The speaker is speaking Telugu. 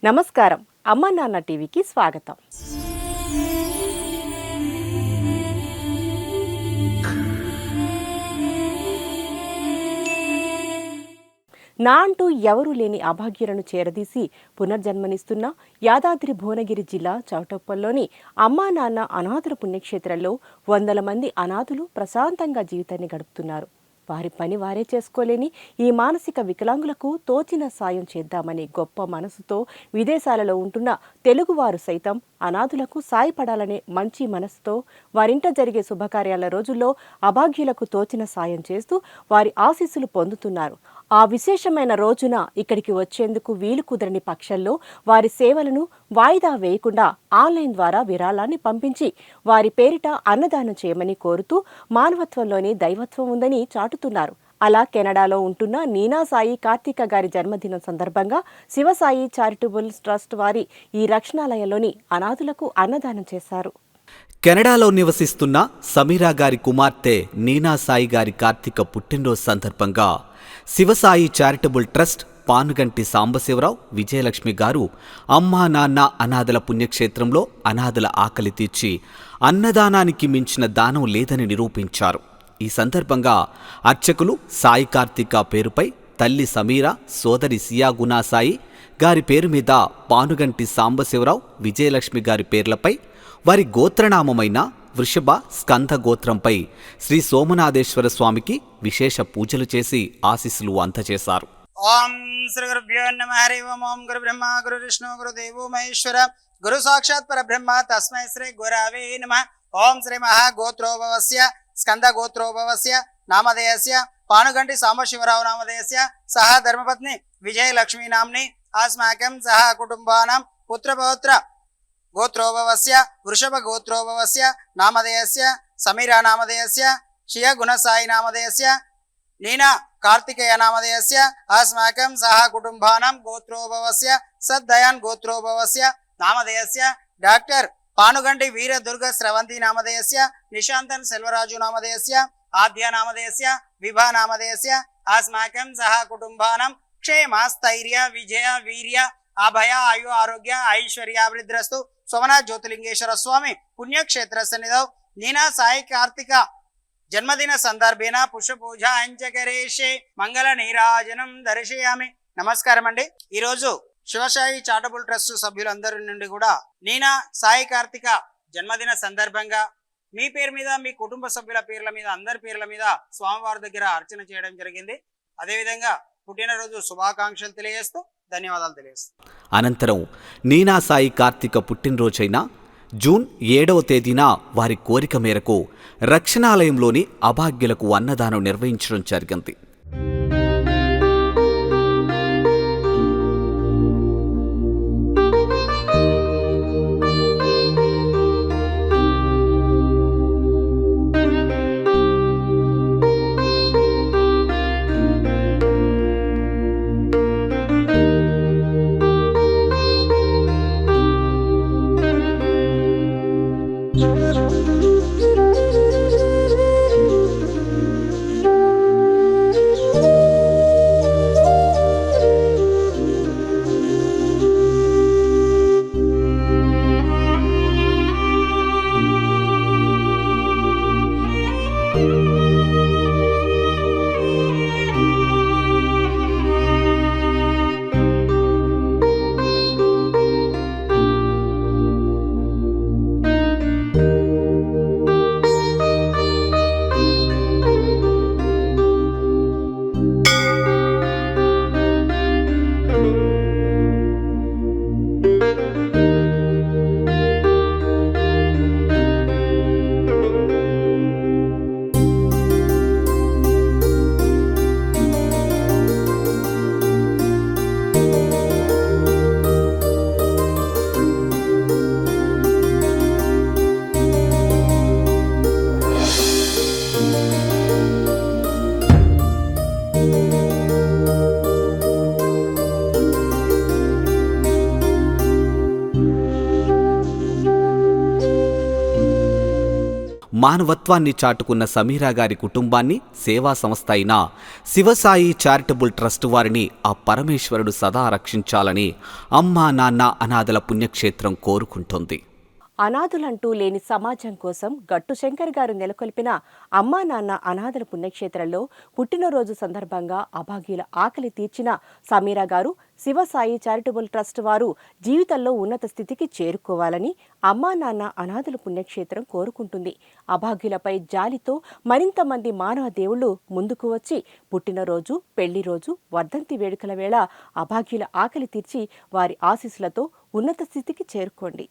నమస్కారం. అమ్మ నాన్న టీవీకి స్వాగతం. నా అంటూ ఎవరూ లేని అభాగ్యులను చేరదీసి పునర్జన్మనిస్తున్న యాదాద్రి భువనగిరి జిల్లా చౌటప్పల్లోని అమ్మా నాన్న అనాథుల పుణ్యక్షేత్రంలో వందల మంది అనాథులు ప్రశాంతంగా జీవితాన్ని గడుపుతున్నారు. వారి పని వారే చేసుకోలేని ఈ మానసిక వికలాంగులకు తోచిన సాయం చేద్దామని గొప్ప మనసుతో విదేశాలలో ఉంటున్న తెలుగువారు సైతం అనాథులకు సాయపడాలనే మంచి మనసుతో వారింట జరిగే శుభకార్యాల రోజుల్లో అభాగ్యులకు తోచిన సాయం చేస్తూ వారి ఆశీస్సులు పొందుతున్నారు. ఆ విశేషమైన రోజున ఇక్కడికి వచ్చేందుకు వీలు కుదరని పక్షంలో వారి సేవలను వాయిదా వేయకుండా ఆన్లైన్ ద్వారా విరాళాన్ని పంపించి వారి పేరిట అన్నదానం చేయమని కోరుతూ మానవత్వంలోనే దైవత్వం ఉందని చాటుతున్నారు. అలా కెనడాలో ఉంటున్న నీనా సాయి కార్తిక గారి జన్మదినం సందర్భంగా శివసాయి చారిటబుల్ ట్రస్ట్ వారి ఈ రక్షణాలయంలోని అనాథులకు అన్నదానం చేశారు. కెనడాలో నివసిస్తున్న సమీరా గారి కుమార్తె నీనా సాయి గారి కార్తీక పుట్టినరోజు సందర్భంగా శివసాయి చారిటబుల్ ట్రస్ట్ పానుగంటి సాంబశివరావు, విజయలక్ష్మి గారు అమ్మా నాన్న అనాథల పుణ్యక్షేత్రంలో అనాథల ఆకలి తీర్చి అన్నదానానికి మించిన దానం లేదని నిరూపించారు. ఈ సందర్భంగా అర్చకులు సాయి కార్తిక పేరుపై తల్లి సమీరా, సోదరి సియా గుణాసాయి గారి పేరు మీద పానుగంటి సాంబశివరావు, విజయలక్ష్మి గారి పేర్లపై వారి గోత్రనామమైన వృషభ స్కంద గోత్రంపై శ్రీ సోమనాథేశ్వర స్వామికి విశేష పూజలు చేసి ఆశీస్సులు అందజేశారు. ఓం శ్రీ గురుభ్యో నమః. హరి ఓం గురు బ్రహ్మ గురు విష్ణు గురు దేవో మహేశ్వర గురు సాక్షాత్ పరబ్రహ్మ తస్మై శ్రీ గురవే నమః. ఓం శ్రీ మహాగోత్రోభవస్య స్కంద గోత్రోభవస్య నామధేయస్య పానుగంటి సాంబశివరావు నామధేయస్య సహ ధర్మపత్ని విజయలక్ష్మీ నామ్ని ఆస్మాకం సహ కుటుంబానాం పుత్రపౌత్ర గోత్రోభవస్య వృషభ గోత్రోభవస్య నామధేయస్య సమీరా నామధేయస్య శ్రియ గుణసాయి నామధేయస్య నీనా కార్తికేయ నామధేయస్య ఆస్మాకం సహ కుటుంబానాం గోత్రోభవస్య సద్దయాన్ గోత్రోభవస్య నామధేయస్య డాక్టర్ పానుగంటి వీర దుర్గ స్రవంతి నామధేయస్య నిశాంతన్ సెల్వరాజు నామధేయస్య ఆద్య నామధేయస్య విభా నామధేయస్య ఆస్మాకం సహ కుటుంబానాం క్షేమ స్థైర్య విజయ వీర్య అభయ ఆయు ఆరోగ్య ఐశ్వర్యాభివృద్ధిరస్తు. సోమనాథ్ జ్యోతిలింగేశ్వర స్వామి పుణ్యక్షేత్ర సన్నిధౌ నీనా సాయి కార్తిక జన్మదిన సందర్భేన పుష్పపూజ అంచకరేషే మంగళ నీరాజనం దర్శయామి. నమస్కారం అండి. ఈరోజు శివసాయి చారిటబుల్ ట్రస్ట్ సభ్యులందరి నుండి కూడా నీనా సాయి కార్తిక జన్మదిన సందర్భంగా మీ పేరు మీద, మీ కుటుంబ సభ్యుల పేర్ల మీద, అందరి పేర్ల మీద స్వామివారి దగ్గర అర్చన చేయడం జరిగింది. అదేవిధంగా పుట్టినరోజు శుభాకాంక్షలు తెలియజేస్తూ ధన్యవాదాలు తెలియజేస్తూ అనంతరం నీనా సాయి కార్తిక పుట్టినరోజైన జూన్ 7వ తేదీన వారి కోరిక మేరకు రక్షణాలయంలోని అభాగ్యులకు అన్నదానం నిర్వహించడం జరిగింది. మానవత్వాన్ని చాటుకున్న సమీరా గారి కుటుంబాన్ని సేవా సంస్థ అయిన శివసాయి చారిటబుల్ ట్రస్ట్ వారిని ఆ పరమేశ్వరుడు సదా రక్షించాలని అమ్మా నాన్న అనాథల పుణ్యక్షేత్రం కోరుకుంటోంది. అనాథులంటూ లేని సమాజం కోసం గట్టు శంకర్ గారు నెలకొల్పిన అమ్మా నాన్న అనాథల పుణ్యక్షేత్రంలో పుట్టినరోజు సందర్భంగా అభాగ్యుల ఆకలి తీర్చిన సమీరా గారు శివసాయి చారిటబుల్ ట్రస్ట్ వారు జీవితంలో ఉన్నత స్థితికి చేరుకోవాలని అమ్మా నాన్న అనాథల పుణ్యక్షేత్రం కోరుకుంటుంది. అభాగ్యులపై జాలితో మరింత మంది మానవ దేవుళ్లు ముందుకు వచ్చి పుట్టినరోజు, పెళ్లి రోజు, వర్ధంతి వేడుకల వేళ అభాగ్యుల ఆకలి తీర్చి వారి ఆశీస్సులతో ఉన్నత స్థితికి చేరుకోండి.